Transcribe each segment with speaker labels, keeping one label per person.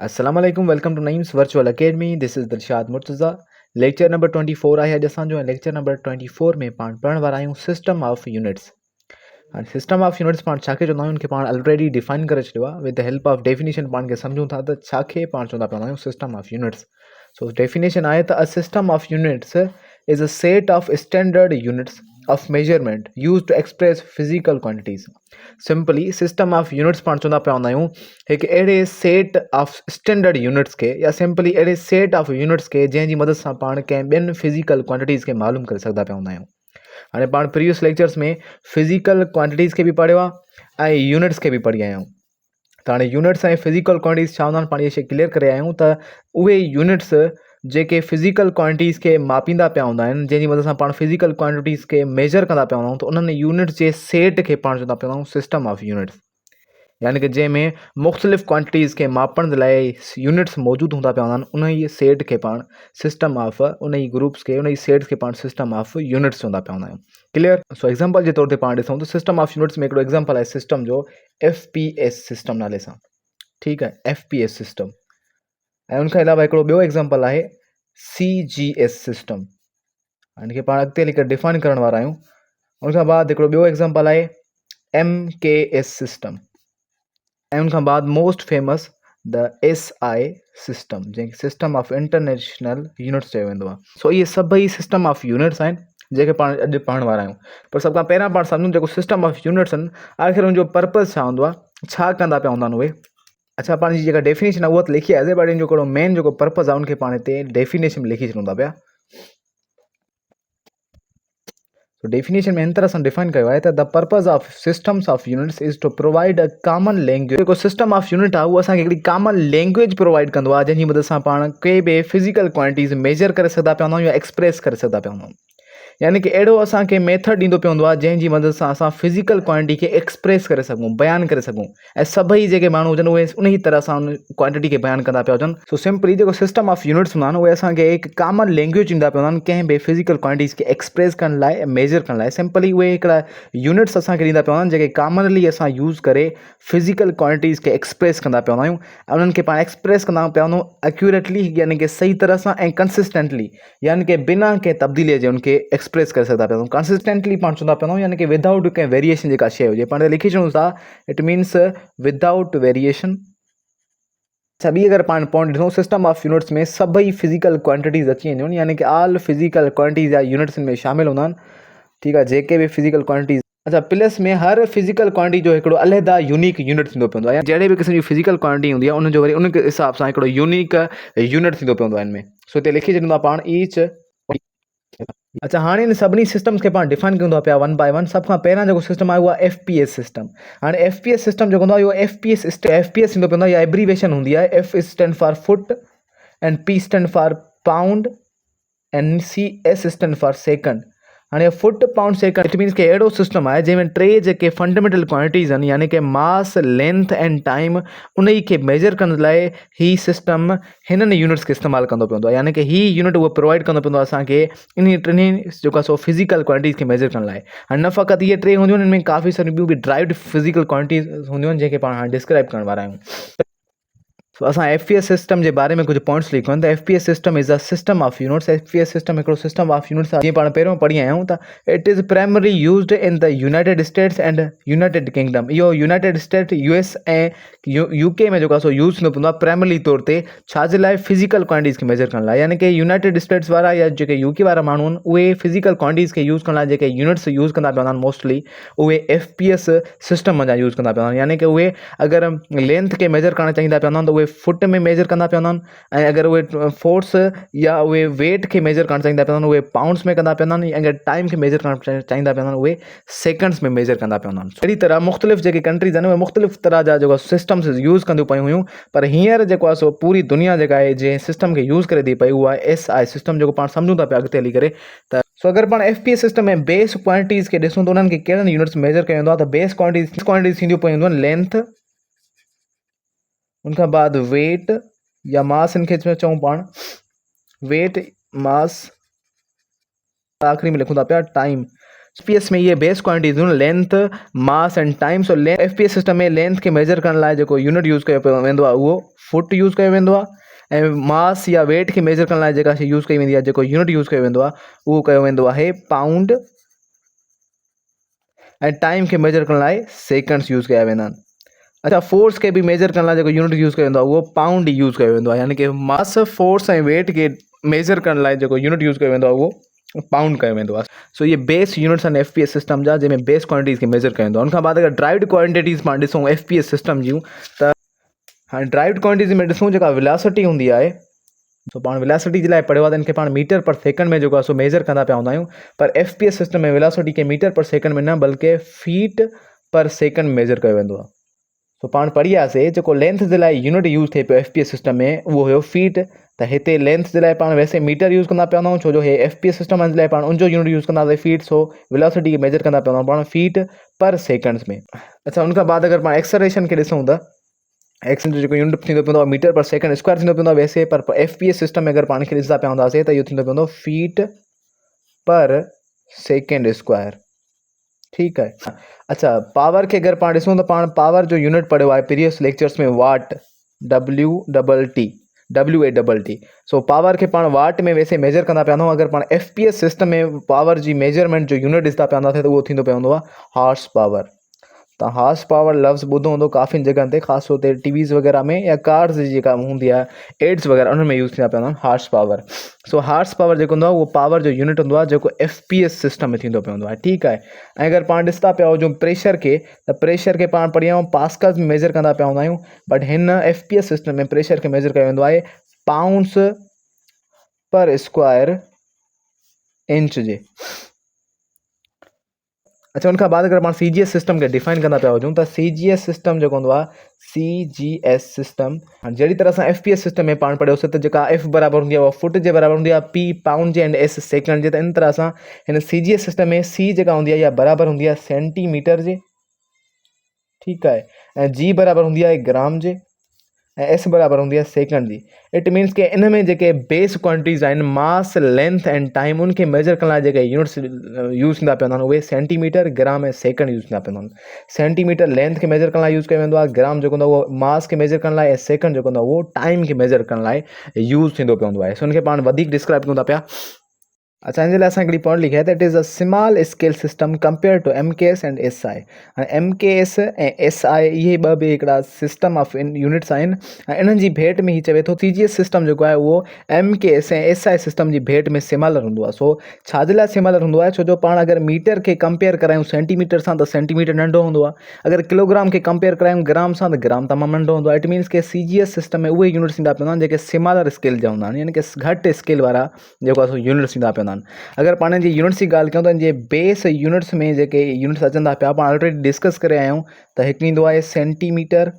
Speaker 1: अस्सलाम वालेकुम welcome to Naeem's virtual academy. This is Dilshad Murtaza. Lecture number 24 आहे अॼु असांजो ऐं लेक्चर नंबर 24 में पाण पढ़ण वारा आहियूं सिस्टम ऑफ यूनिट्स। हाणे सिस्टम ऑफ यूनिट्स पाण छा खे चवंदा आहियूं, उनखे पाण ऑलरेडी डिफाइन करे छॾियो आहे। With the help of definition पाण खे सम्झूं था त छा खे पाण चवंदा पिया आहियूं system of units. So definition आहे त a system of units is a set of standard units of measurement used to express physical quantities. Simply system of units पाण चवंदा पिया हूंदा आहियूं हिकु अहिड़े सेट ऑफ स्टैंडर्ड यूनिट्स खे या सिंपली अहिड़े सेट ऑफ यूनिट्स खे जंहिंजी मदद सां पाण कंहिं ॿियनि फिज़िकल क्वांटिटीज़ खे मालूम करे सघंदा पिया हूंदा आहियूं। हाणे पाण प्रीवियस लेक्चर्स में फिज़िकल क्वांटिटीज़ खे बि पढ़ियो आहे ऐं यूनिट्स खे बि पढ़ी आया आहियूं। त हाणे यूनिट्स ऐं फिज़िकल क्वांटिटीज़ छा हूंदा आहिनि, पाण इहे शइ क्लियर करे आया आहियूं त उहे यूनिट्स जेके फिज़िकल क्वांटिटीज़ खे मापींदा पिया हूंदा आहिनि, जंहिंजी मदद सां पाण फिज़िकल क्वांटिटीज़ खे मेजर कंदा पिया हूंदा आहियूं, त उन्हनि यूनिट्स जे सेट खे पाण चवंदा पिया हूंदा आहियूं सिस्टम ऑफ यूनिट्स। यानी कि जंहिंमें मुख़्तलिफ़ क्वांटिटीज़ खे मापण जे लाइ यूनिट्स मौजूदु हूंदा पिया हूंदा आहिनि, उन ई सेट खे पाण सिस्टम ऑफ उन ई ग्रुप्स खे उन ई सेट्स खे पाण सिस्टम ऑफ यूनिट्स चवंदा पिया हूंदा आहियूं। क्लियर। सो एग्जांपल जे तौर ते पाण ॾिसूं त सिस्टम ऑफ यूनिट्स में हिकिड़ो एग्जांपल आहे सिस्टम जो FPS सिस्टम नाले सां। ठीकु आहे, FPS सिस्टम। ऐं उनखां अलावा हिकिड़ो ॿियो एग्जांपल आहे CGS सिस्टम, हिन खे पाण अॻिते हली करे डिफाइन करण वारा आहियूं। उनखां बाद हिकिड़ो ॿियो एग्जांपल आहे MKS सिस्टम, ऐं उनखां बाद most famous the SI system, जंहिंखे सिस्टम ऑफ इंटरनेशनल यूनिट्स चयो वेंदो आहे। सो इहे सभई सिस्टम ऑफ यूनिट्स आहिनि जेके पाण अॼु पढ़ण वारा आहियूं। पर सभ खां पहिरियां पाण सम्झूं जेको सिस्टम ऑफ यूनिट्स आहिनि, आख़िर उनजो पर्पज़ छा हूंदो आहे, छा कंदा पिया हूंदा आहिनि उहे। अच्छा, पाण जी जेका डेफिनेशन आहे उहा त लिखी आहे, बट इन जो हिकिड़ो मेन जेको पर्पज़ आहे उनखे पाण हिते डेफिनेशन में लिखी छॾूं था पिया। तो डेफिनेशन में इन तरह सां डिफाइन कयो आहे त the purpose of systems of units is to provide a common language. जेको सिस्टम ऑफ यूनिट आहे उहो असांखे हिकिड़ी कॉमन लैंग्वेज प्रोवाइड कंदो आहे, जंहिंजी मदद सां पाण के बि फिज़िकल क्वांटिटीज़ मेजर करे सघंदा पिया हूंदा आहियूं या एक्सप्रेस करे सघंदा पिया हूंदा आहियूं। यानी कि अहिड़ो असांखे मेथड ॾींदो पियो हूंदो आहे जंहिंजी मदद सां असां फिज़िकल क्वांटिटी खे एक्सप्रेस करे सघूं, बयानु करे सघूं, ऐं सभई जेके माण्हू हुजनि उहे उन ई तरह सां उन क्वांटिटी खे बयानु कंदा पिया हुजनि। सो सिंपली जेको सिस्टम ऑफ यूनिट्स हूंदा आहिनि उहे असांखे हिकु कॉमन लैंग्वेज ॾींदा पिया हूंदा आहिनि कंहिं बि फिज़िकल क्वांटिटीज़ खे एक्सप्रेस करण लाइ ऐं मेजर करण लाइ। सिंपली उहे हिकिड़ा यूनिट्स असांखे ॾींदा पिया हूंदा आहिनि जेके कॉमनली असां यूज़ करे फिज़िकल क्वांटिटीज़ खे एक्सप्रेस कंदा पिया हूंदा आहियूं, ऐं उन्हनि खे पाण एक्सप्रेस कंदा पिया हूंदा आहियूं एक्यूरेटली, यानी कि सही तरह सां ऐं कंसिस्टेंटली, यानी कि बिना कंहिं तब्दीलीअ जे उनखे एक्सप्रेस करे सघंदा पिया हूंदा। कंसिस्टेंटली पाण चवंदा पिया हूंदा, यानी कि विदाउट कंहिं वेरिएशन जेका शइ हुजे पाण लिखी छॾूं था, इट मीन्स विदाउट वेरिएशन। अच्छा, ॿी अगरि पाण पॉइंट ॾिसूं, सिस्टम ऑफ यूनिट्स में सभई फिज़िकल क्वांटिटीज़ अची वेंदियूं आहिनि, यानी कि ऑल फिज़िकल क्वांटिटीज़ या यूनिट्स में शामिल हूंदा आहिनि। ठीकु आहे, जेके बि फिज़िकल क्वांटिटीज़। अच्छा, प्लस में हर फिज़िकल क्वांटिटी जो हिकिड़ो अलहदा यूनिक यूनिट थींदो पवंदो आहे, जहिड़े बि क़िस्म जी फिज़िकल क्वांटिटी हूंदी आहे उनजो वरी उनके हिसाब सां हिकिड़ो यूनिक यूनिट थींदो पवंदो आहे इनमें। सो हिते लिखी छॾींदो आहे पाण ईच। अच्छा, हाणे इन सभिनी सिस्टम्स खे पाण डिफाइन कंदो पिया वन बाय वन। सभ खां पहिरियां जेको सिस्टम आहे उहा FPS सिस्टम। हाणे FPS सिस्टम जेको हूंदो आहे इहो FPS थींदो पवंदो आहे, या एब्रीवेशन हूंदी आहे। F stand for foot, and P stand for pound, and CS stand for second. हाणे foot pound second it means कि अहिड़ो सिस्टम आहे जंहिंमें टे जेके फंडामेंटल क्वांटिटीज़ आहिनि, यानी कि मास, लेंथ एंड टाइम, उन ई खे मेजर करण लाइ ही सिस्टम हिननि यूनिट्स खे इस्तेमालु कंदो पवंदो आहे। यानी कि ही यूनिट उहो प्रोवाइड कंदो पवंदो आहे असांखे इन टिनी जेको आहे सो फिज़िकल क्वांटिटीज़ खे मेजर करण लाइ। हाणे न फ़क़ति इहे टे हूंदियूं आहिनि, इनमें काफ़ी सारियूं ॿियूं बि ड्राइव्ड फिज़िकल क्वांटिटीज़ हूंदियूं आहिनि जंहिंखे पाण हाणे डिस्क्राइब करण वारा आहियूं। सो असां FPS सिस्टम जे बारे में कुझु पॉइंट्स लिखूं त FPS system is a system of units. FPS system हिकिड़ो सिस्टम ऑफ यूनिट्स आहे, जीअं पाण पहिरियों पढ़ी आया आहियूं त it is primary used in the United status and United kingdom. इहो यूनाइटेड स्टेट US ऐं UK में जेको आहे सो यूज़ थींदो पवंदो आहे प्राइमरी तौर ते, छाजे लाइ, फिज़िकल क्वांटिटीज़ खे मेजर करण लाइ। यानी कि यूनाइटेड स्टेट्स वारा या जेके UK वारा माण्हू आहिनि उहे फिज़िकल क्वांटिटीज़ खे यूज़ करण लाइ जेके यूनिट्स यूज़ कंदा पिया आहिनि मोस्टली उहे FPS सिस्टम जा यूज़ कंदा पिया आहिनि। यानी कि उहे अगरि लेंथ खे मेजर करणु चाहींदा पिया आहिनि त उहे फुट में मेजर कंदा पिया हूंदा आहिनि, ऐं अगरि उहे फोर्स या उहे वेट खे मेजर करणु चाहींदा पिया हूंदा आहिनि उहे पाउंड्स में कंदा पिया हूंदा आहिनि, ऐं अगरि टाइम खे मेजर करणु चाहींदा पिया हूंदा आहिनि उहे सेकंड्स में मेजर कंदा पिया हूंदा आहिनि। अहिड़ी तरह मुख़्तलिफ़ जेके कंट्रीज़ आहिनि उहे मुख़्तलिफ़ तरह जा जेको सिस्टम्स यूज़ कंदियूं पियूं हुयूं, पर हींअर जेको आहे सो पूरी दुनिया जेका आहे जंहिं सिस्टम खे यूज़ करे थी पई उहा SI सिस्टम, जेको पाण सम्झूं था पिया अॻिते हली करे। त सो अगरि पाण FPS सिस्टम में बेस क्वांटिटीज़ खे ॾिसूं त उन्हनि खे कहिड़नि यूनिट्स मेजर कयो वेंदो आहे, त बेस क्वांटिटीज़ थींदियूं पयूं आहिनि लेंथ, उनखां बाद वेट या मास, इनखे चऊं पाण वेट, मास, आख़िरी में लिखूं था पिया टाइम। FPS में ये बेस क्वांटिटीज़ हूँ length mass and time. So FPS system में लेंथ के मेजर करण लाइ जेको यूनिट यूज़ कयो वेंदो आहे उहो फुट यूज़ कयो वेंदो आहे ऐं मास या वेट के मेजर करण लाइ जेका शइ यूज़ कई वेंदी आहे जेको यूनिट यूज़ कयो वेंदो आहे उहो कयो वेंदो आहे पाउंड ऐं टाइम के मेजर करण लाइ सेकंड्स यूज़ कया वेंदा आहिनि। अच्छा, फोर्स के भी मेजर करण लाइ जेको यूनिट यूज़ कयो वेंदो आहे उहो पाउंड यूज़ कयो वेंदो आहे, यानी कि मास फोर्स ऐं वेट के मेजर करण लाइ जेको यूनिट यूज़ कयो वेंदो आहे उहो पाउंड कयो वेंदो आहे। सो ये बेस यूनिट्स आहिनि FPS सिस्टम जा जंहिंमें बेस क्वांटिटीज़ खे मेजर कयो वेंदो आहे। उनखां बाद अगरि ड्राइव्ड क्वांटिटीज़ पाण ॾिसूं FPS सिस्टम जूं त हाणे ड्राइव्ड क्वांटिटीज़ में ॾिसूं जेका वेलोसिटी हूंदी आहे, सो पाण वेलोसिटी जे लाइ पढ़ियो आहे त इनखे पाण मीटर पर सेकंड में जेको आहे सो मेजर कंदा पिया हूंदा आहियूं, पर FPS सिस्टम में वेलोसिटी खे मीटर पर सेकंड में न बल्कि फीट पर सेकंड मेजर कयो वेंदो आहे। सो पाण पढ़ी वियासीं जेको लेंथ जे लाइ यूनिट यूज़ थिए पियो FPS सिस्टम में उहो हुयो फीट। त हिते लेंथ जे लाइ पाण वैसे मीटर यूज़ कंदा पिया हूंदा आहियूं, छो जो हे FPS सिस्टम जे लाइ पाण उनजो यूनिट यूज़ कंदासीं फीट। सो वेलोसिटी खे मेजर कंदा पिया हूंदा आहियूं पाण फीट पर सेकंड्स में। अच्छा, उनखां बाद अगरि पाण एक्सलरेशन खे ॾिसूं त एक्सन जो जेको यूनिट थींदो पवंदो आहे मीटर पर सेकंड स्क्वायर थींदो पवंदो आहे वैसे, पर FPS सिस्टम में अगरि पाण खे ॾिसंदा पिया हूंदासीं त इहो थींदो पवंदो फीट पर सेकंड स्क्वायर। ठीकु आहे। अच्छा, पावर के अगरि पाण ॾिसूं त पाण पावर जो यूनिट पढ़ियो आहे प्रीवियस लेक्चर्स में वाट WAT। सो पावर के पाण वाट में वैसे मेजर कंदा पिया हूंदा। अगरि पाण FPS सिस्टम में पावर जी मेजरमेंट जो यूनिट ॾिसंदा पिया हूंदासीं त उहो थींदो पवंदो आहे हॉर्स पावर। तव्हां हॉर्स पावर लफ़्ज़ ॿुधो हूंदो काफ़ी जॻहनि ते, ख़ासि तौर ते टीवीज़ वग़ैरह में या कार्स जेका हूंदी आहे एड्स वग़ैरह उनमें यूज़ थींदा पिया हूंदा आहिनि हॉर्स पावर। सो हॉर्स पावर जेको हूंदो आहे उहो पावर जो यूनिट हूंदो आहे जेको FPS सिस्टम में थींदो पवंदो आहे। ठीकु आहे। ऐं अगरि पाण ॾिसंदा पिया हुजूं प्रेशर खे, त प्रेशर खे पाण पढ़ी आहियूं पास्कल्स में मेजर कंदा पिया हूंदा आहियूं, बट हिन FPS सिस्टम में प्रेशर खे मेजर कयो वेंदो आहे पाउंड्स पर स्क्वायर इंच जे। अच्छा, उनखां बाद अगरि पाण CGS सिस्टम खे डिफाइन कंदा पिया हुजूं त CGS सिस्टम जेको हूंदो आहे CGS सिस्टम हाणे जहिड़ी तरह सां FPS सिस्टम में पाण पढ़ियोसीं त जेका F बराबरि हूंदी आहे उहा फुट जे बराबरि हूंदी आहे, P पाउंड जे एंड S सेकंड जे, त इन तरह सां हिन CGS सिस्टम में C जेका हूंदी आहे इहा बराबरि हूंदी आहे सेंटीमीटर जे। ठीकु आहे। ऐं G बराबरि हूंदी आहे ग्राम जे ऐं S बराबरि हूंदी आहे सेकंड जी। इट मीन्स कि इन में जेके बेस क्वांटिटीज़ आहिनि मास लेंथ एंड टाइम उनखे मेजर करण लाइ जेके यूनिट्स यूज़ थींदा पिया आहिनि उहे सेंटीमीटर ग्राम ऐं सेकंड यूज़ थींदा पिया आहिनि। सेंटीमीटर लेंथ खे मेजर करण लाइ यूज़ कयो वेंदो आहे, ग्राम जेको हूंदो आहे उहो मास खे मेजर करण लाइ ऐं सेकंड जेको हूंदो आहे उहो टाइम खे मेजर करण लाइ यूज़ थींदो पवंदो आहे। सो उनखे पाण वधीक डिस्क्राइब कयूं था पिया। अच्छा, हिन जे लाइ असां हिकिड़ी पॉइंट लिखी आहे त it is a small scale system compare to MKS and SI। हाणे MKS ऐं SI इहे ॿ बि हिकिड़ा सिस्टम ऑफ यूनिट्स आहिनि ऐं इन्हनि जी भेट में ही चवे थो CGS सिस्टम जेको आहे उहो MKS ऐं SI सिस्टम जी भेट में सिमिलर हूंदो आहे। सो छाजे लाइ सिमिलर हूंदो आहे, छो जो पाण अगरि मीटर खे कंपेयर करायूं सेंटीमीटर सां त सेंटीमीटर नंढो हूंदो आहे, अगरि किलोग्राम खे कंपेयर करायूं ग्राम सां त ग्राम तमामु नंढो हूंदो आहे। इट मीन्स कि CGS सिस्टम में उहे यूनिट्स ईंदा पिया आहिनि जेके सिमिलर स्केल जा हूंदा आहिनि, यानी कि घटि स्केल वारा जेको आहे सो यूनिट्स ईंदा पिया आहिनि। अगरि पाण जी यूनिट्स जी ॻाल्हि कयूं त जे बेस यूनिट्स में जेके यूनिट्स अचनि था पिया पाण ऑलरेडी डिस्कस करे आया आहियूं त हिकु ईंदो आहे सेंटीमीटर।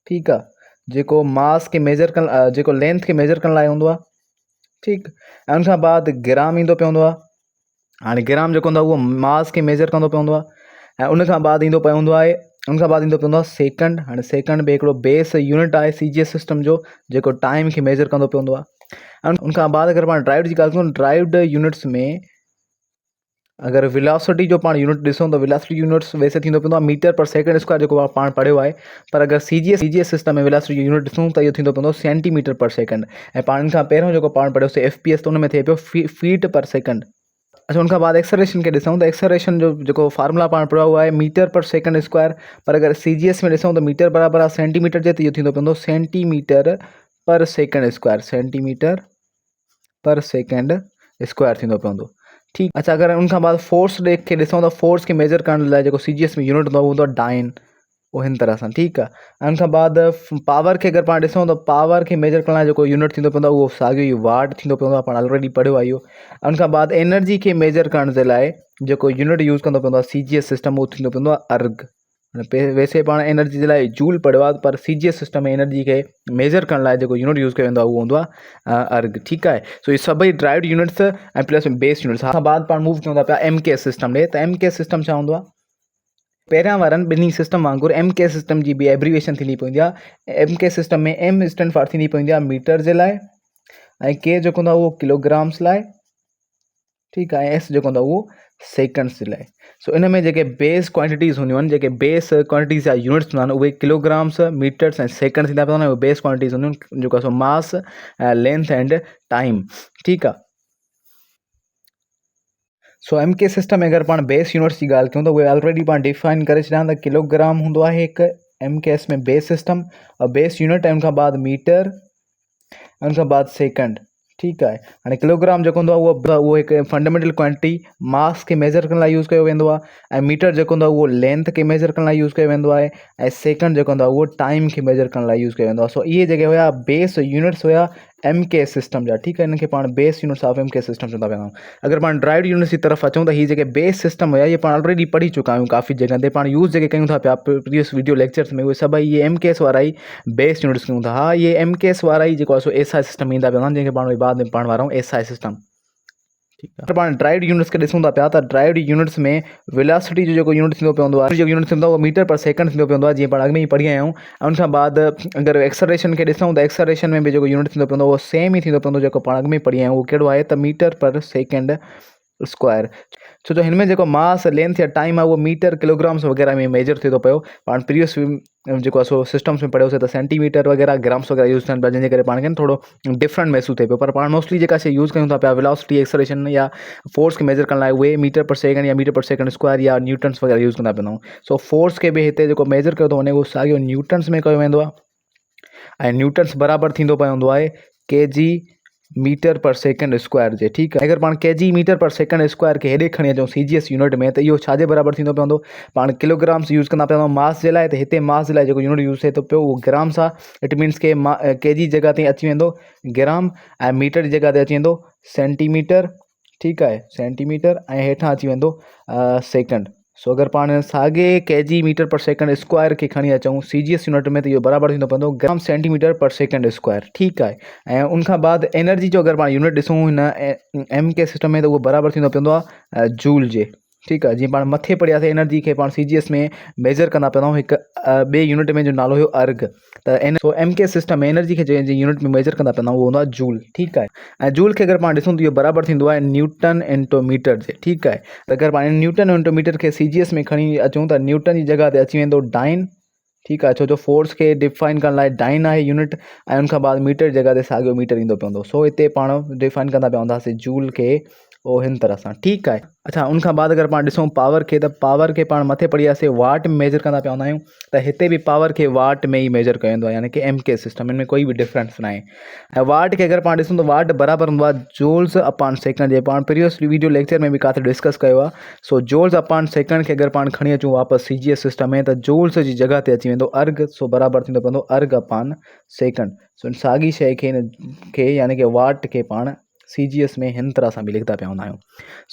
Speaker 1: ठीकु आहे, जेको मास खे मेजर करण जेको लेंथ खे मेजर करण लाइ हूंदो आहे। ठीकु, ऐं उनखां बाद ग्राम ईंदो पवंदो आहे। हाणे ग्राम जेको हूंदो आहे उहो मास खे मेजर कंदो पवंदो आहे। ऐं उनखां बाद ईंदो पवंदो आहे सेकंड। हाणे सेकंड बि हिकिड़ो बेस यूनिट आहे CGS सिस्टम जो जेको टाइम खे मेजर कंदो पवंदो आहे। ऐं उनखां बाद अगरि पाण ड्राइव्ड जी ॻाल्हि कयूं ड्राइव्ड यूनिट्स में अगरि वेलोसिटी जो पाण यूनिट ॾिसूं त वेलोसिटी यूनिट्स वैसे थींदो पवंदो आहे मीटर पर सेकंड स्क्वायर जेको पाण पढ़ियो आहे, पर अगरि CGS सिस्टम में वेलोसिटी जो यूनिट ॾिसूं त इहो थींदो पवंदो सेंटीमीटर पर सेकंड। ऐं पाण इन खां पहिरियों जेको पाण पढ़ियोसीं FPS त उन में थिए पियो फीट पर सेकंड। अच्छा, उनखां बाद एक्सलरेशन खे ॾिसूं त एक्सलरेशन जो जेको फार्मूला पाण पढ़ियो उहो आहे मीटर पर सेकंड स्क्वायर, पर अगरि CGS में ॾिसूं त मीटर बराबरि आहे सेंटीमीटर जे, त इहो थींदो पवंदो सेंटीमीटर पर सेकंड स्क्वायर। सेंटीमीटर पर सेकंड स्क्वायर थींदो पवंदो। ठीकु। अच्छा, अगरि उनखां बाद फोर्स खे ॾिसूं त फोर्स खे मेजर करण लाइ जेको CGS में यूनिट हूंदो आहे उहो हूंदो आहे डाइन। उहो हिन तरह सां। ठीकु आहे। ऐं उनखां बाद पावर खे अगरि पाण ॾिसूं त पावर खे मेजर करण लाइ जेको यूनिट थींदो पवंदो आहे उहो साॻियो ई वाट थींदो पवंदो आहे, पाण ऑलरेडी पढ़ियो आहे इहो। ऐं उनखां बाद एनर्जी खे मेजर करण जे लाइ जेको यूनिट यूज़ कंदो पवंदो आहे CGS सिस्टम उहो थींदो पवंदो आहे अर्ग। वैसे पाण एनर्जी जे लाइ जूल पढ़ियो आहे, पर CGS सिस्टम में एनर्जी खे मेजर करण लाइ जेको यूनिट यूज़ कयो वेंदो आहे उहो हूंदो आहे अर्ग। ठीकु आहे। सो इहे सभई ड्राइव्ड यूनिट्स ऐं प्लस बेस यूनिट्स। खां बाद पाण मूव कयूं था पिया MKS सिस्टम ॾे। त MKS सिस्टम छा हूंदो आहे? पहिरियां वारनि ॿिन्ही सिस्टम वांगुरु MKS सिस्टम जी बि एब्रीवेशन थींदी पवंदी आहे। MKS सिस्टम में M स्टैंड फॉर थींदी पवंदी आहे मीटर जे लाइ, ऐं K जेको हूंदो आहे उहो किलोग्राम्स लाइ। ठीकु आहे। S जेको हूंदो आहे उहो सेकंड्स जे लाइ। सो इन में जेके बेस क्वांटिटीज़ हूंदियूं आहिनि, जेके बेस क्वांटिटीज़ जा यूनिट्स हूंदा आहिनि, उहे किलोग्राम्स, मीटर्स ऐं सेकंड्स थींदा पिया आहिनि। उहे बेस क्वांटिटीज़ हूंदियूं आहिनि, जेको आहे सो मास, लेंथ एंड टाइम। ठीकु आहे। सो एम के सिस्टम में अगरि पाण बेस यूनिट्स जी ॻाल्हि कयूं त उहे ऑलरेडी पाण डिफाइन करे छॾिया त किलोग्राम हूंदो आहे हिकु एम के एस में बेस सिस्टम, बेस यूनिट, ऐं उनखां बाद मीटर, ऐं उनखां बाद सेकंड। ठीकु आहे। हाणे किलोग्राम जेको हूंदो आहे उहो हिकु फंडामेंटल क्वांटिटी मास खे मेज़र करण लाइ यूज़ कयो वेंदो आहे, ऐं मीटर जेको हूंदो आहे उहो लेंथ खे मेज़र करण लाइ यूज़ कयो वेंदो आहे, ऐं सेकंड जेको हूंदो आहे उहो टाइम खे मेज़र करण लाइ यूज़ कयो वेंदो आहे। सो इहे जेके हुया बेस यूनिट्स हुया एम के सिस्टम जा। ठीकु आहे। इनखे पाण बेस यूनिट्स ऑफ एम के सिस्टम चवंदा पिया आहियूं। अगरि पाण ड्राइव्ड यूनिट्स जी तरफ़ अचूं त हीअ जेके बेस सिस्टम हुया इहे पाण ऑलरेडी पढ़ी चुका आहियूं काफ़ी जॻह ते। पाण यूज़ जेके कयूं था पिया प्रीवियस वीडियो लेक्चर्स में, उहे सभई इहे एम के एस वारा ई बेस यूनिट्स कयूं था। हा, इहे एम के एस वारा ई जेको आहे सो एस आई सिस्टम ईंदा पिया आहिनि, जंहिंखे पाण बाद में पढ़ण वारा आहियूं एस आई सिस्टम। ठीकु आहे। पाण ड्राइव्ड यूनिट्स खे ॾिसूं था पिया त ड्राइव्ड यूनिट्स में वेलोसिटी जो जेको यूनिट थींदो पवंदो आहे, जेको यूनिट थींदो आहे उहो मीटर पर सेकंड थींदो पवंदो आहे, जीअं पाण अॻु में ई पढ़ी आया आहियूं। ऐं उनखां बाद अगरि एक्सलरेशन खे ॾिसूं त एक्सलरेशन में बि जेको यूनिट थींदो पवंदो उहो सेम ई थींदो पवंदो जेको पाण अॻु में ई पढ़ी आया आहियूं। उहो कहिड़ो आहे त मीटर पर सेकंड स्क्वायर। छो जो हिन में जेको मास, लेंथ या टाइम आहे उहो मीटर, किलोग्राम्स वग़ैरह में मेजर थिए थो पियो। पाण प्रीवियस जेको आहे सो सिस्टम्स में पढ़ियोसीं त सेंटीमीटर वग़ैरह, ग्राम्स वग़ैरह यूज़ थियनि पिया, जंहिंजे करे पाण खे थोरो डिफरेंट महसूस थिए पियो। पर पाण मोस्टली जेका शइ यूज़ कयूं था पिया वेलोसिटी, एक्सलरेशन या फोर्स खे मेजर करण लाइ, उहे मीटर पर सेकंड या मीटर पर सेकंड स्क्वायर या न्यूटन्स वग़ैरह यूज़ कंदा पिया आहियूं। सो फोर्स खे बि हिते जेको मेजर कयो थो वञे उहो साॻियो न्यूटन्स में कयो वेंदो आहे, ऐं न्यूटन्स बराबरि थींदो पवंदो आहे के जी मीटर पर सेकंड स्क्वायर जे। ठीकु आहे। अगरि पाण के जी मीटर पर सेकंड स्क्वायर खे हेॾे खणी अचूं सी जी एस यूनिट में, त इहो छाजे बराबरि थींदो पवंदो? पाण किलोग्राम्स यूज़ कंदा पिया आहियूं मास जे लाइ, त हिते मास जे लाइ जेको यूनिट यूज़ थिए थो पियो उहो ग्राम्स आहे। इट मीन्स के के जी जॻह ते अची वेंदो ग्राम, ऐं मीटर जी जॻह ते अची वेंदो सेंटीमीटर। ठीकु आहे, सेंटीमीटर, ऐं हेठां अची वेंदो सेकंड। सो अगरि पाण साॻे के जी मीटर पर सेकंड स्क्वायर खे खणी अचूं सी जी एस यूनिट में, त इहो बराबरि थींदो पवंदो ग्राम सेंटीमीटर पर सेकंड स्क्वायर। ठीकु आहे। ऐं उनखां बाद एनर्जी जो अगरि पाण यूनिट ॾिसूं हिन एम के सिस्टम में, त उहो बराबरि थींदो पवंदो आहे जूल जे। ठीकु आहे। जीअं पाण मथे पढ़ियासीं एनर्जी खे पाण सी जी एस में मेजर कंदा पिया आहियूं हिकु ॿिए यूनिट में, जो नालो हुयो अर्ग। त सो एम के सिस्टम में एनर्जी खे जंहिं यूनिट में मेजर कंदा पिया आहियूं उहो हूंदो आहे जूल। ठीकु आहे। ऐं जूल खे अगरि पाण ॾिसूं त इहो बराबरि थींदो आहे न्यूटन इंटू मीटर जे। ठीकु आहे। त अगरि पाण न्यूटन इंटू मीटर खे सी जी एस में खणी अचूं त न्यूटन जी जॻह ते अची वेंदो डाइन। ठीकु आहे। छो जो फोर्स खे डिफाइन करण लाइ डाइन आहे यूनिट, ऐं उनखां बाद मीटर जी जॻह ते साॻियो मीटर ईंदो पवंदो। सो हिते पाण डिफाइन कंदा पिया हूंदासीं जूल खे उहो हिन तरह सां। ठीकु आहे। अच्छा, उनखां बाद अगरि पाण ॾिसूं पावर खे, त पावर खे पाण मथे पढ़ी वियासीं वाट में मेजर कंदा पिया हूंदा आहियूं, त हिते बि पावर खे वाट में ई मेजर कयो वेंदो आहे, यानी कि एम के सिस्टम में कोई बि डिफरेंस न आहे। ऐं वाट खे अगरि पाण ॾिसूं त वाट बराबरि हूंदो आहे जूल्स अपॉन सेकंड जे। पाण प्रीवियस वीडियो लेक्चर में बि किथे डिस्कस कयो आहे। सो जूल्स अपॉन सेकंड खे अगरि पाण खणी अचूं वापसि सी जी एस सिस्टम में, त जूल्स जी जॻह ते अची वेंदो अर्ग। सो बराबरि थींदो पवंदो अर्ग अपॉन सेकंड। सो साॻी शइ खे यानी कि वाट खे पाण सी जी एस में हिन तरह सां बि लिखंदा पिया हूंदा आहियूं।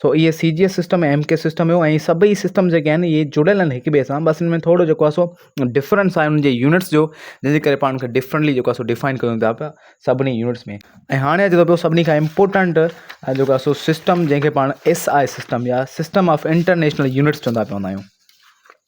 Speaker 1: सो इहे सी जी एस सिस्टम ऐं एम के सिस्टम हुयो, ऐं सभई सिस्टम जेके आहिनि इहे जुड़ियल आहिनि हिक ॿिए सां। बसि हिन में थोरो जेको आहे सो डिफरेंस आहे उन्हनि जे यूनिट्स जो, जंहिंजे करे पाण खे डिफरेंटली जेको आहे सो डिफाइन कयूं था पिया सभिनी यूनिट्स में। ऐं हाणे अचे थो पियो सभिनी खां इम्पोर्टेंट जेको आहे सो सिस्टम, जंहिंखे पाण एस आई सिस्टम या सिस्टम ऑफ इंटरनेशनल यूनिट्स चवंदा पिया हूंदा आहियूं।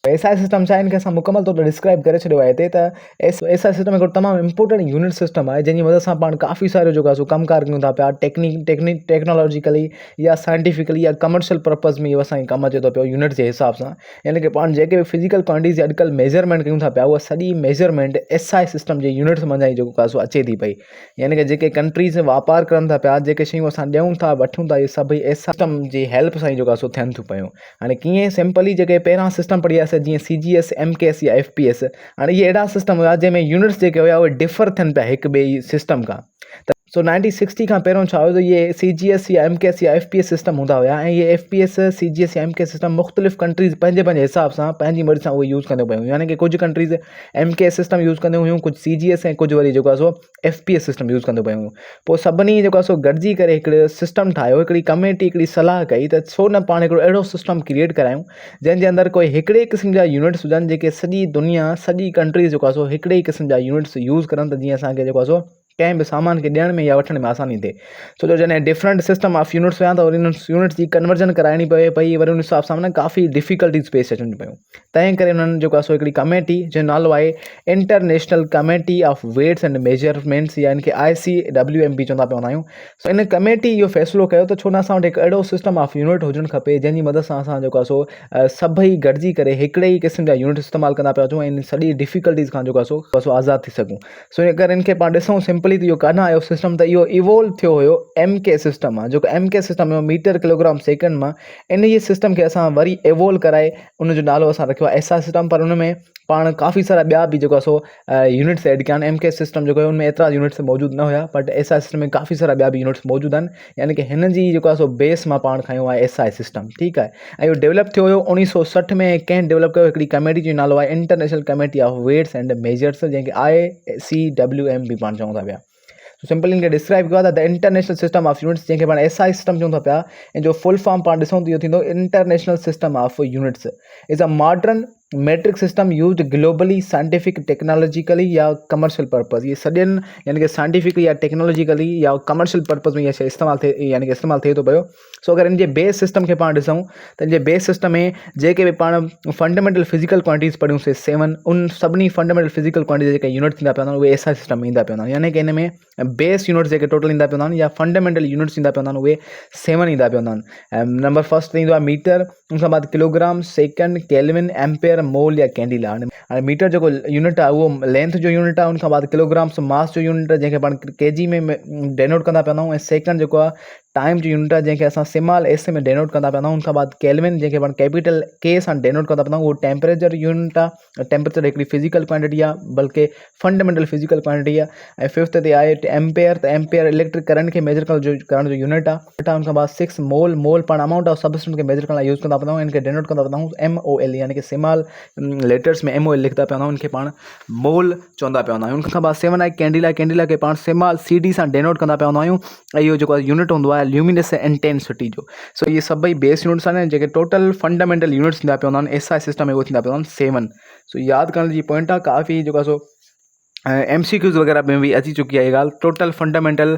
Speaker 1: एस आई सिस्टम छा आहे, इनखे असां मुकमल तौर ते डिस्क्राइब करे छॾियो आहे हिते। त एस आई सिस्टम हिकिड़ो तमामु इम्पोर्टेंट यूनिट सिस्टम आहे, जंहिंजी मदद सां पाण काफ़ी सारो जेको आहे सो कमकार कयूं था पिया टेक्नोलॉजिकली या साइंटिफिकली या कमर्शियल पर्पज़ में। इहो असांखे कमु अचे थो पियो यूनिट जे हिसाब सां। यानी कि पाण जेके बि फिज़िकल क्वांटिटीज़ अॼुकल्ह मेजरमेंट कयूं था पिया, उहा सॼी measurement S I system J units मंझां ई जेको आहे सो अचे थी पई। यानी कि जेके कंट्रीज़ वापार करनि था पिया, जेके शयूं असां ॾियूं था वठूं था, इहे सभई एस सिस्टम जी हेल्प सां ई जेको आहे सो थियनि थियूं पियूं। हाणे कीअं सिंपली जेके पहिरां सिस्टम पढ़ी वियासीं जीअं C G S, M K S या एफ पी एस, हाणे इहे अहिड़ा सिस्टम हुआ जंहिंमें यूनिट्स जेके हुआ उहे डिफर थियनि पिया हिक ॿिए सिस्टम खां। त सो 1960 खां पहिरियों छा हुयो त इहे सी जी एस या एम के एस या एफ पी एस सिस्टम हूंदा हुआ, ऐं इहे F P S, C G S या एम के एस सिस्टम मुख़्तलिफ़ कंट्रीज़ पंहिंजे पंहिंजे हिसाब सां पंहिंजी मर्ज़ी सां उहे यूज़ कंदियूं पियूं। यानी कि कुझु countries M K S system use कंदियूं हुयूं, कुझु सी जी एस, ऐं कुझु वरी जेको आहे so F P S system use कंदियूं पियूं। पोइ सभिनी जेको आहे सो गॾिजी करे हिकिड़ो सिस्टम ठाहियो, हिकिड़ी कमेटी, हिकिड़ी सलाह कई त छो न पाण हिकिड़ो अहिड़ो सिस्टम क्रिएट करायूं जंहिंजे अंदरि कोई हिकिड़े क़िस्म जा यूनिट्स हुजनि, जेके सॼी दुनिया, सॼी कंट्रीज़ जेको आहे सो हिकिड़े ई क़िस्म जा यूनिट्स यूज़ करनि, त जीअं असांखे जेको आहे सो कंहिं बि सामान खे ॾियण में या वठण में आसानी थिए। छो जो जॾहिं डिफरेंट सिस्टम ऑफ यूनिट्स हुया त वरी उन यूनिट्स जी कन्वर्जन कराइणी पई वरी उन हिसाब सां न काफ़ी डिफिकल्टीज़ पेश अचणी पियूं। तंहिं करे उन्हनि जेको आहे सो हिकिड़ी कमेटी जो नालो आहे international committee of weights and measurements, यानी कि ICWMP चवंदा पिया हूंदा आहियूं। सो इन कमेटी इहो फ़ैसिलो कयो त छो न असां वटि हिकु अहिड़ो सिस्टम ऑफ यूनिट हुजणु खपे जंहिंजी मदद सां असां जेको आहे सो सभई गॾिजी करे हिकिड़े ई क़िस्म जा यूनिट इस्तेमालु कंदा पिया अचूं ऐं इन सॼी डिफिकल्टीज़ खां जेको आहे सो आज़ादु थी सघूं। सो इन करे इनखे पाण ॾिसूं सिंपली त इहो कान आयो सिस्टम, त इहो इवोल्व थियो हुयो MK सिस्टम आहे, जेको MK सिस्टम हुयो मीटर किलोग्राम सेकेंड मां। इन जी सिस्टम खे असां वरी इवोल्व कराए उनजो नालो असां रखियो आहे SI सिस्टम, पर उन में पाण काफ़ी सारा ॿिया बि जेको आहे सो यूनिट्स ऐड कया आहिनि। MK सिस्टम जेको आहे उनमें एतिरा यूनिट्स मौजूदु न हुया, बट SI सिस्टम में काफ़ी सारा ॿिया बि यूनिट्स मौजूदु आहिनि, यानी कि हिन जी जेको आहे सो बेस मां पाण खयो आहे SI सिस्टम, ठीकु आहे। ऐं इहो डेवलप थियो हुयो 1960 में। कंहिं डेवलप कयो हिकिड़ी कमेटी जो नालो आहे international committee of weights and measures, जंहिंखे ICWMP पाण चऊं था पिया। सिंपली इनखे डिस्क्राइब कयो आहे the international system of units, जंहिंखे पाण SI सिस्टम चऊं था पिया, ऐं जो फुल फॉर्म पाण ॾिसूं त इहो थींदो international system of units is a modern metric system used globally scientific technologically या कमर्शियल पर्पज़। ये सॼनि यानी कि साइंटिफिकली या टेक्नोलॉजिकली या कमर्शियल पर्पज़ में इहा शइ इस्तेमालु थिए, यानी कि इस्तेमालु थिए थो पियो। सो अगरि इनजे बेस सिस्टम खे पाण ॾिसूं त इनजे बेस सिस्टम में जेके बि पाण फंडामेंटल फिजिकल क्वांटिटीज़ पढ़ियूंसीं 7, उन सभिनी फंडामेंटल फिजिकल क्वांटिटीज़ जेके यूनिट थींदा पिया आहिनि उहे SI सिस्टम में ईंदा पिया आहिनि, यानी कि इन में बेस यूनिट्स जेके टोटल ईंदा पिया आहिनि या फंडामेंटल यूनिट्स ईंदा पिया आहिनि उहे 7 ईंदा पिया आहिनि। नंबर फर्स्ट ईंदो आहे मीटर, उन खां बाद किलोग्राम, सेकेंड, केल्विन, एम्पेयर, मोल या कैंडिला। हाणे मीटर जेको यूनिट आहे उहो लेंथ जो यूनिट आहे, उन खां बाद किलोग्राम्स मास जो यूनिट आहे जंहिंखे पाण kg में डेनोट कंदा पिया आहियूं, ऐं सेकेंड जेको आहे टाइम जो यूनिट आहे जंहिंखे असां स्मॉल S में डेनोट कंदा पिया आहियूं। उन खां बाद केल्विन जंहिंखे पाण कैपिटल K सां डेनोट कंदा पिया आहियूं, उहो टेम्परेचर यूनिट आहे। टेम्परेचर हिकिड़ी फिजिकल क्वांटिटी आहे, बल्कि फंडामेंटल फिजिकल क्वांटिटी आहे। ऐं फिफ्थ ते आहे एम्पेयर, त एम्पेयर इलेक्ट्रिक करंट खे मेजर करण जो यूनिट आहे। उन खां बाद 6 मोल, मोल पाण अमाउंट ऑफ सबस्टेंस खे मेजर करण लाइ यूज़ कंदा पिया आहियूं, इनखे डेनोट कंदा पिया आहियूं MOL, यानी कि स्मॉल लेटर्स में MOL लिखंदा पिया आहियूं, इनखे पाण मोल चवंदा पिया आहियूं। उन खां बाद 7 आहे कैंडिला, कैंडिला खे पाण स्मॉल CD सां डेनोट कंदा पिया आहियूं, ऐं इहो जेको यूनिट हूंदो आहे ल्यूमिनस इंटेंसिटी जो। सो इहे सभई बेस यूनिट्स आहिनि जेके टोटल फंडामेंटल यूनिट्स थींदा पिया आहिनि SI सिस्टम में, उहे थींदा पिया आहिनि 7। सो यादि करण जी पॉइंट आहे, काफ़ी जेको आहे सो MCQs वग़ैरह में भी अची चुकी आहे ये ॻाल्हि। टोटल फंडामेंटल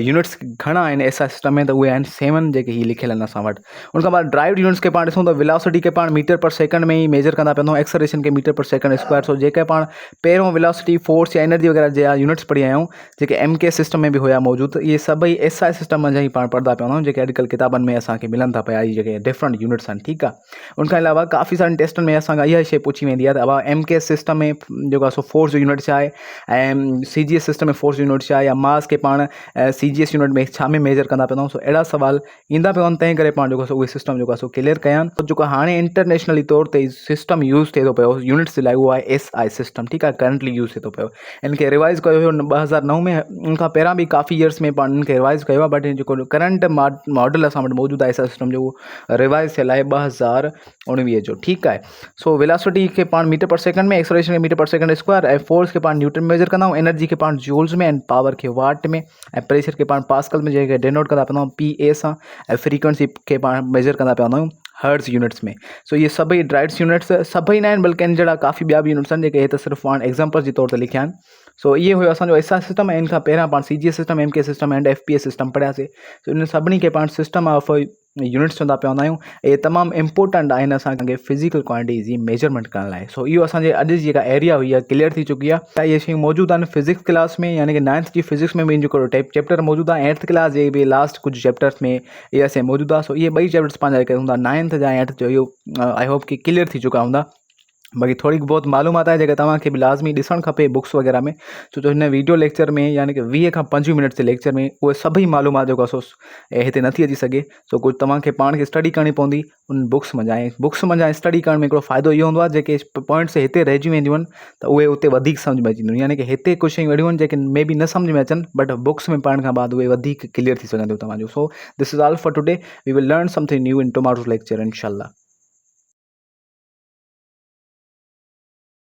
Speaker 1: यूनिट्स घणा आहिनि SI सिस्टम में, त उहे आहिनि 7 जेके ही लिखियल आहिनि असां वटि। उन खां बाद ड्राइव्ड यूनिट्स खे पाण ॾिसूं त वेलोसिटी खे पाण मीटर पर सेकंड में ही मेजर कंदा पिया आहियूं, एक्सेलरेशन खे मीटर पर सेकंड स्क्वायर। सो जेके पाण पहिरों वेलोसिटी, फोर्स या एनर्जी वग़ैरह जा यूनिट्स पढ़ी आहियूं जेके MK सिस्टम में बि हुया मौजूदु, इहे सभई SI सिस्टम जा ही पाण पढ़ंदा पिया आहियूं, जेके अॼुकल्ह किताबनि में असांखे मिलनि था पिया, इहे जेके डिफरेंट यूनिट्स आहिनि, ठीकु आहे। उनखां अलावा काफ़ी सारनि टेस्टनि में असांखां इहा शइ पुछी वेंदी आहे त अब MK सिस्टम में जेको आहे सो फोर्स जो यूनिट छा आहे, ऐं CGS सिस्टम में फोर्स यूनिट छा आहे, या मास के पाण CGS यूनिट में छा में मेजर कंदा पिया आहियूं। सो अहिड़ा सवाल ईंदा पिया आहिनि, तंहिं करे पाण जेको आहे उहे सिस्टम जेको आहे सो क्लियर कया आहिनि। जेको हाणे इंटरनेशनली तौर ते सिस्टम यूज़ थिए थो पियो यूनिट्स जे लाइ, उहो आहे SI सिस्टम, ठीकु आहे, करंटली यूज़ थिए थो पियो। इनखे रिवाइज़ कयो हुयो 2009 में, उनखां पहिरां बि काफ़ी इयर्स में पाण इनखे रिवाइज़ कयो आहे, बट जेको करंट मॉडल असां वटि मौजूदु आहे SI सिस्टम जो, उहो रिवाइज़ थियल आहे 2019 जो, ठीकु आहे। सो वेलोसिटी खे पाण मीटर पर सेकंड में, एक्सेलरेशन खे मीटर पर सेकंड स्क्वायर, ऐं फोर्स खे पाण न्यूटन में मेजर कंदा आहियूं, एनर्जी खे पाण जूल्स में, एंड पावर खे वाट में, ऐं प्रेशर खे पाण पास्कल में जेके डेनोट कंदा पिया आहियूं PA सां, ऐं फ्रीक्वेंसी खे पाण मेजर कंदा पिया आहियूं हर्ट्ज़ यूनिट्स में। सो ये सभई ड्राइव्ड यूनिट्स सभई न आहिनि, बल्कि इन जहिड़ा काफ़ी ॿिया बि यूनिट्स आहिनि जेके त सिर्फ़ु पाण एग्जाम्पल जे तौर ते लिखिया आहिनि। सो इहे हुयो असांजो SI सिस्टम, ऐं इन खां पहिरियां पाण CGS system, MK system and FPS system पढ़ियासीं। सो इन सभिनी खे पाण सिस्टम ऑफ यूनिट्स चवंदा पिया हूंदा आहियूं। इहे तमामु इंपॉर्टेंट आहिनि असांखे फिजिकल क्वांटिटी जी मेजरमेंट करण लाइ। सो इहो असांजे अॼु जी जेका एरिया हुई आहे क्लियर थी चुकी आहे। त इहे शयूं मौजूदु आहिनि फिजिक्स क्लास में, यानी कि 9th जी फिजिक्स में बि जेको चैप्टर मौजूदु आहे, 8th क्लास जे बि लास्ट कुझु चैप्टर्स में इहा शइ मौजूदु आहे। सो इहे ॿई चैप्टर्स पंहिंजा जेके हूंदा 9th जा 8th जो, इहो आई होप कि क्लियर थी चुका हूंदा। बाक़ी थोड़ी बहुत मालूमात आहे जेके तव्हांखे बि लाज़मी ॾिसणु खपे बुक्स वग़ैरह में, छो जो हिन वीडियो लेक्चर में यानी कि 20 खां 25 मिनट जे लेक्चर में उहे सभई मालूमात जेको आहे सो हिते नथी अची सघे। सो कुझु तव्हांखे पाण खे स्टडी करणी पवंदी उन बुक्स मंझां। ऐं बुक्स मंझां स्टडी करण में हिकिड़ो फ़ाइदो इहो हूंदो आहे, जेके पॉइंट्स हिते रहिजी वेंदियूं आहिनि त उहे उते वधीक सम्झ में अची वेंदियूं, यानी कि हिते कुझु शयूं अहिड़ियूं आहिनि जेके मे बी न सम्झ में अचनि, बट बुक्स में पढ़ण खां बाद उहे वधीक क्लियर थी सघंदियूं तव्हांजो। So this is all for today, we will learn something new in tomorrow's lecture इंशाल्लाह।